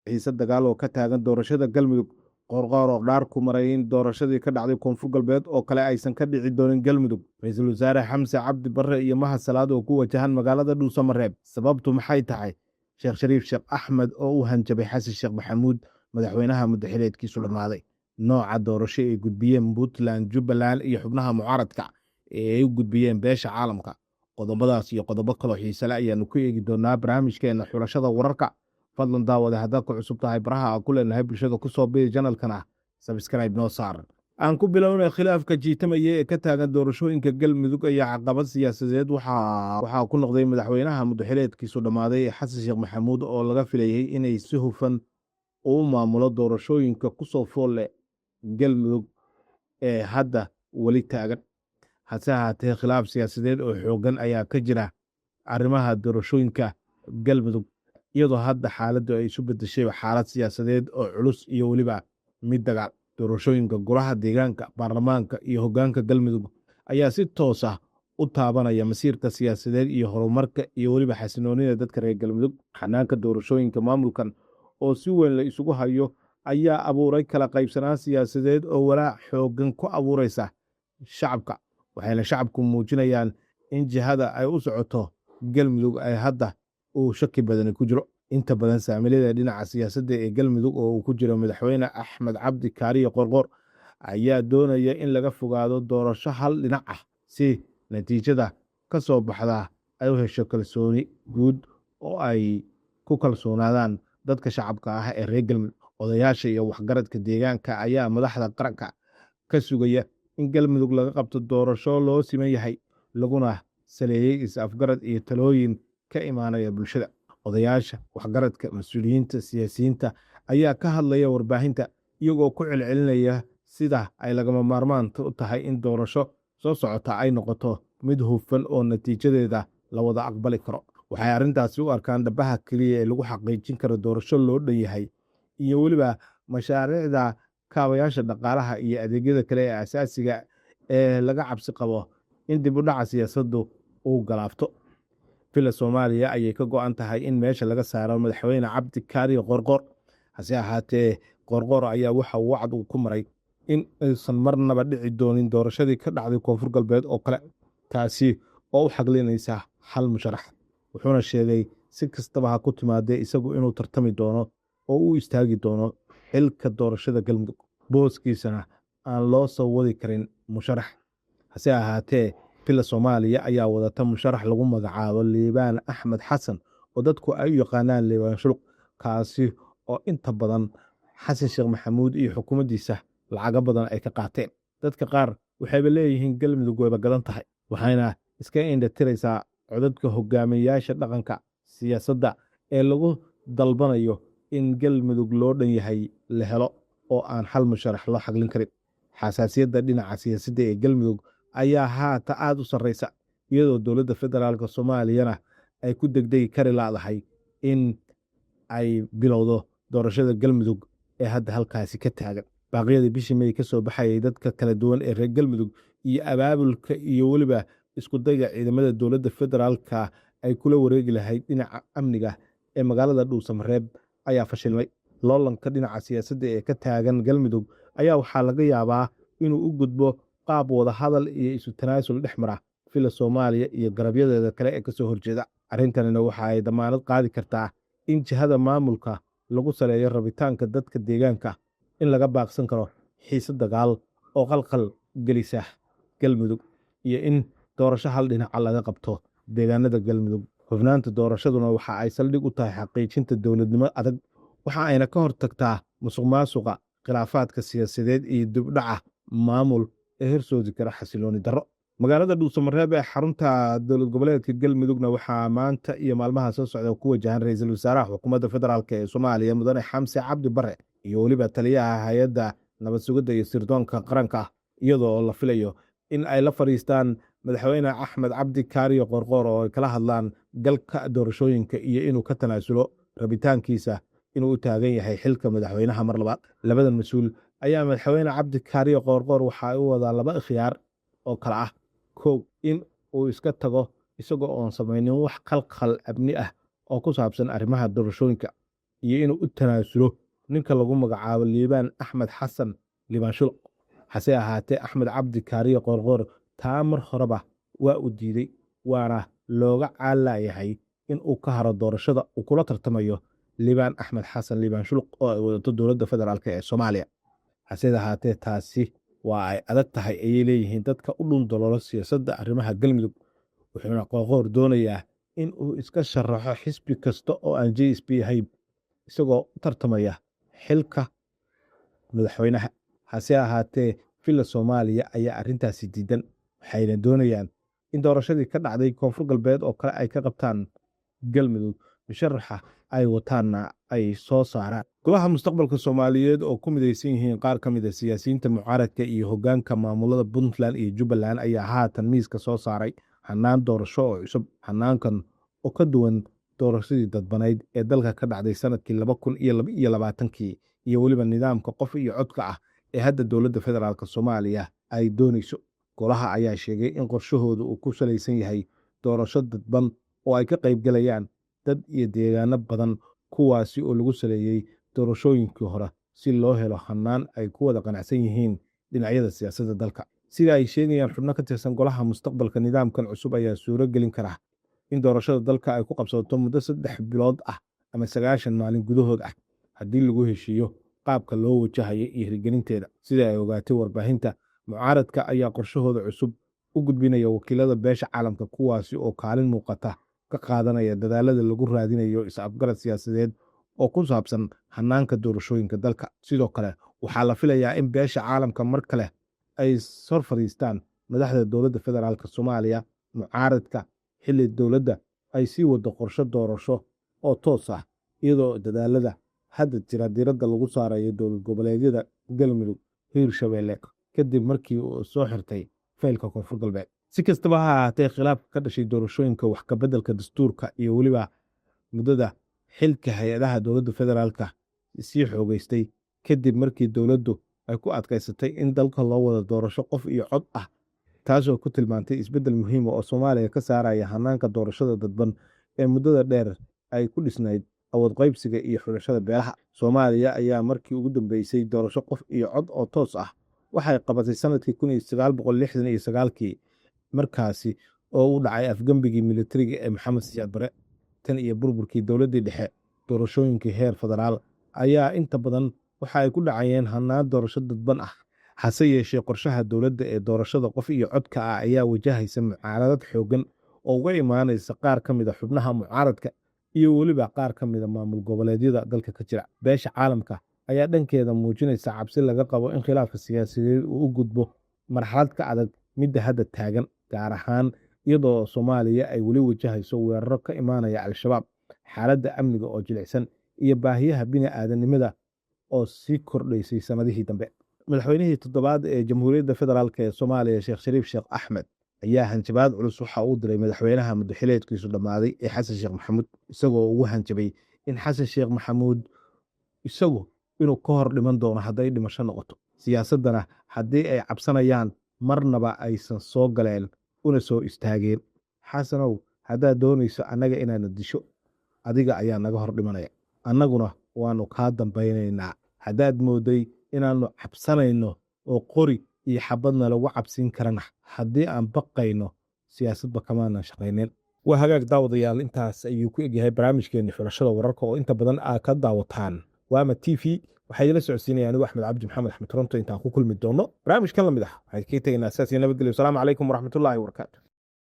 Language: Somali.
xiisad dagaal oo ka taagan doorashada galmudug. Qorqoor oo dhaar ku maray in doorashadii ka dhacday koonfur galbeed oo kale aysan ka dhici doonin galmudug. Ra-iisul wasaare xamse cabdi barre iyo mahad salaad oo ku wajahan magaalada dhuusamareeb. Sababtu maxay tahay? sheekh shariif sheekh axmed oo u hanjabay xasan sheekh maxamuud madaxweynaha muddaxileedkiisu dhammaaday. nooca doorasho ay gudbiyeen puntland, jubbaland iyo xubnaha mucaaradka ee ay u gudbiyeen beesha caalamka. Qodobadaas iyo qodobo kaloo xiisale ayaanu ku eegi doonaa barnaamijkeena xulashada wararka. fadlan daawade haddaad ku cusub tahay baraha aan ku leenahay bulshada ku soo biiri janalkana sabskrayb noo saar. aan ku bilownay khilaafka jiitamaya ee ka taagan doorashooyinka galmudug ayaa caqabad siyaasadeed waxaa ku noqday madaxweynaha muddaxileedkiisu dhammaaday xasan sheekh maxamuud oo laga filayay inay si hufan u maamulo doorashooyinka kusoo fool leh galmudug ee hadda weli taagan. hase ahaatee khilaaf siyaasadeed oo xooggan ayaa ka jira arrimaha doorashooyinka galmudug, iyadoo hadda xaaladdu ay isu beddeshay xaalad siyaasadeed oo culus iyo weliba mid dagaal. doorashooyinka golaha deegaanka, baarlamaanka iyo hoggaanka galmudug ayaa si toos ah u taabanaya masiirka siyaasadeed iyo horumarka iyo weliba xasinoonida dadka reer galmudug. xanaanka doorashooyinka maamulkan oo si weyn la isugu hayo ayaa abuuray kala qaybsanaan siyaasadeed oo walaac xooggan ku abuuraysa shacabka, waxayna shacabku muujinayaan in jihada ay u socoto galmudug ay hadda uu shaki badani ku jiro. inta badan saamilada dhinaca siyaasadda ee galmudug oo uu ku jiro madaxweyne axmed cabdi kaariye qorqoor ayaa doonaya in laga fogaado doorasho hal dhinac ah si natiijada ka soo baxda ay u hesho kalsooni guud oo ay ku kalsoonaadaan dadka shacabka ah ee reer galmudug. odayaasha iyo waxgaradka deegaanka ayaa madaxda qaranka ka sugaya in galmudug laga qabto doorasho loo siman yahay, laguna saleeyey is-afgarad iyo talooyin ka imaanaya bulshada. odayaasha, waxgaradka, mas-uuliyiinta, siyaasiyiinta ayaa ka hadlaya warbaahinta iyagoo ku celcelinaya sida ay lagama maarmaanta u tahay in doorasho soo socota ay noqoto mid hufan oo natiijadeeda la wada aqbali karo. waxay arrintaasi u arkaan dhabaha keliya ee lagu xaqiijin karo doorasho loo dhan yahay iyo weliba mashaariicda kaabayaasha dhaqaalaha iyo adeegyada kale ee asaasiga ee laga cabsi qabo in dib u dhaca siyaasaddu uu galaafto. villa soomaaliya ayay ka go'an tahay in meesha laga saaro madaxweyne cabdi kaariye qorqoor. hase ahaatee qorqoor ayaa waxa uu wacd ku maray in aysan marnaba dhici doonin doorashadii ka dhacday koonfur galbeed oo kale, taasi oo u xaglinaysa hal musharax. wuxuuna sheegay si kastaba ha ku timaadee isagu inuu tartami doono oo u istaagi doono xilka doorashada galmudug, booskiisana aan loo soo wadi karin musharax. hase ahaatee villa soomaaliya ayaa wadata musharax lagu magacaabo liibaan axmed xasan oo dadku ay u yaqaanaan liibaan shuluq, kaasi oo inta badan xasan sheekh maxamuud iyo xukuumaddiisa lacago badan ay ka qaateen. dadka qaar waxayba leeyihiin galmudug wayba gadan tahay, waxayna iska indhatiraysaa codadka hogaamiyayaasha dhaqanka siyaasadda ee lagu dalbanayo in galmudug loo dhan yahay la helo oo aan hal musharax loo xaglin karin. xasaasiyadda dhinaca siyaasadda ee galmudug ayaa haata aad u sarraysa, iyadoo dowladda federaalk soomaaliyana ay ku degdegi kari laadahay in ay bilowdo doorashada galmudug ee hadda halkaasi ka taagan. baaqyadii bishii may ka soo baxayay dadka kala duwan ee reer galmudug iyo abaabulka iyo weliba iskudayga ciidamada dowladda federaalka ay kula wareegi lahayd dhinaca amniga ee magaalada dhuusamareeb ayaa fashilmay. loolanka dhinaca siyaasadda ee ka taagan galmudug ayaa waxaa laga yaabaa inuu u gudbo qaab wada hadal iyo isu tanaasul dhex mara villa soomaaliya iyo garabyadeeda kale ee kasoo horjeeda. arrintanina waxa ay damaanad qaadi kartaa in jihada maamulka lagu saleeyo rabitaanka dadka deegaanka, in laga baaqsan karo xiise dagaal oo qalqal gelisa galmudug, iyo in doorasho hal dhinaca laga qabto deegaanada galmudug. hufnaanta doorashaduna waxa ay saldhig u tahay xaqiijinta dowladnimo adag, waxa ayna ka hortagtaa musuq maasuqa, khilaafaadka siyaasadeed iyo dibdhaca maamul ee horsoodi kara xasilooni darro. magaalada dhuusamareeb ee xarunta dowlad goboleedka galmudugna waxaa maanta iyo maalmaha soo socda ku wajahan ra-iisul wasaaraha xukuumadda federaalk ee soomaaliya mudane xamse cabdi barre iyo weliba taliyaha hay-adda nabad sugidda iyo sirdoonka qaranka, iyadoo la filayo in ay la fadhiistaan madaxweyne axmed cabdi kaariye qorqoor oo ay kala hadlaan galka doorashooyinka iyo inuu ka tanaasulo rabitaankiisa inuu u taagan yahay xilka madaxweynaha mar labaad. labadan mas-uul ayaa madaxweyne cabdi kaariye qorqoor waxa ay u wadaan laba ikhtiyaar oo kale ah: kow, in uu iska tago isagoo oon samaynin wax khalkhal amni ah oo ku saabsan arrimaha doorashooyinka, iyo inuu u tanaasulo ninka lagu magacaabo liibaan axmed xasan liibaan shuluq. hase ahaatee axmed cabdi kaariye qoorqoor taa mar horeba waa uu diiday, waana looga caalayahay in uu ka haro doorashada uu kula tartamayo liibaan axmed xasan liibaan shuluq oo ay wadato dowladda federaalk ee Soomaaliya. hase ahaatee taasi waa ay adag tahay ayay leeyihiin dadka u dhundaloolo siyaasadda arrimaha galmudug, wuxuuna qoorqoor doonayaa in uu iska sharaxo xisbi kasta oo aan JSP ahayn isagoo u tartamaya xilka madaxweynaha. hase ahaatee villa Soomaaliya ayaa arrintaasi diidan, waxayna doonayaan in doorashadii ka dhacday koonfur galbeed oo kale ay ka qabtaan galmudug, musharaxa ay wataanna ay soo saaraan. golaha mustaqbalka Soomaaliyeed oo ku midaysan yihiin qaar ka mid ah siyaasiyiinta mucaaradka iyo hoggaanka maamulada Puntland iyo Jubbaland ayaa haatan miiska soo saaray hannaan doorasho oo cusub. hannaankan oo ka duwan doorashadii dadbanayd ee dalka ka dhacday sanadkii 2022 iyo weliba nidaamka qof iyo codka ah ee hadda dowladda federaalk Soomaaliya ay doonayso. golaha ayaa sheegay in qorshahoodu uu ku salaysan yahay doorasho dadban oo ay ka qaybgalayaan dad iyo deegaano badan, kuwaasi oo lagu saleeyey doorashooyinkii hore si loo helo hannaan ay ku wada qanacsan yihiin dhinacyada siyaasadda dalka. sida ay sheegayaan xubno ka tirsan golaha mustaqbalka, nidaamkan cusub ayaa suuro gelin kara in doorashada dalka ay ku qabsato muddo 3 bilood ah ama 90 maalin gudahood ah haddii lagu heshiiyo qaabka loo wajahayo iyo hirgelinteeda. sida ay ogaatay warbaahinta, mucaaradka ayaa qorshahooda cusub u gudbinaya wakiilada beesha caalamka, kuwaasi oo kaalin muuqata ka qaadanaya dadaalada lagu raadinayo is-afgarad siyaasadeed oo ku saabsan hannaanka doorashooyinka dalka. sidoo kale waxaa la filayaa in beesha caalamka mar kale ay sor fadhiistaan madaxda dowladda federaalk Soomaaliya mucaaradka xilli dowladda ay sii wado qorshe doorasho oo toos ah, iyadoo dadaalada hadda jira diiradda lagu saarayo dowlad goboleedyada galmudug, hiirshabeelle kadib markii uu soo xirtay faylka koonfur galbeed. si kastaba ha ahaatee, khilaafka ka dhashay doorashooyinka, wax ka beddelka dastuurka iyo weliba muddada xilka hay-adaha dowladda federaalka sii xoogeystay kadib markii dowladdu ay ku adkaysatay in dalka loo wada doorasho qof iyo cod ah, taasoo ku tilmaantay isbeddel muhiim ah oo Soomaaliya ka saaraya hannaanka doorashada dadban ee muddada dheer ay ku dhisnayd awood qaybsiga iyo xulashada beelaha. Soomaaliya ayaa markii ugu dambeysay doorasho qof iyo cod oo toos ah waxay qabatay sanadkii 1969 markaasi oo u dhacay afgambigii militariga ee Maxamed Siyaad Barre. tan iyo burburkii dowladdii dhexe, doorashooyinkii heer federaal ayaa inta badan waxa ay ku dhacayeen hannaan doorasho dadban ah. hase yeeshee qorshaha dowladda ee doorashada qof iyo codka ah ayaa wajahaysa mucaaradad xooggan oo uga imaanaysa qaar ka mid a xubnaha mucaaradka iyo weliba qaar ka mid a maamul goboleedyada dalka ka jira. beesha caalamka ayaa dhankeeda muujinaysa cabsi laga qabo in khilaafka siyaasadeed uu u gudbo marxalad ka adag midda hadda taagan, gaar ahaan iyadoo Soomaaliya ay weli wajahayso weeraro ka imaanaya al-shabaab, xaaladda amniga oo jilicsan iyo baahiyaha bini'aadanimada oo sii kordhaysay sanadihii dambe. madaxweynihii toddobaad ee Jamhuuriyadda Federaalk ee Soomaaliya Sheekh Shariif Sheekh Axmed ayaa hanjabaad culus waxa uu diray madaxweynaha muddaxileedkiisu dhammaaday ee Xasan Sheekh Maxamuud, isagoo ugu hanjabay in Xasan Sheekh Maxamuud isagu inuu ka hor dhiman doono hadday dhimasho noqoto, siyaasaddana haddii ay cabsanayaan marnaba aysan soo galeen una soo istaageen. xasanow, haddaad doonayso annaga inaadna disho, adiga ayaa naga hor dhimanaya, annaguna waannu kaa dambaynaynaa. haddaad mooday inaannu cabsanayno oo qori iyo xabadna lagu cabsin karana, haddii aan baqayno siyaasadba kamaanan shaqaynin. waa hagaag daawadayaal, intaas ayuu ku egyahay barnaamijkeenni xulashada wararka oo inta badan aad ka daawataan Waama TV. waxaa idila socodsiinaya anigu Axmed Cabdi Maxamed Axmed Toronto. intaan ku kulmi doono barnaamijkan lamid ah, waxaan kaga tegaynaa saas iyo nabadgelyo. wasalaamu calaykum waraxmatullaahi wabarakaatu.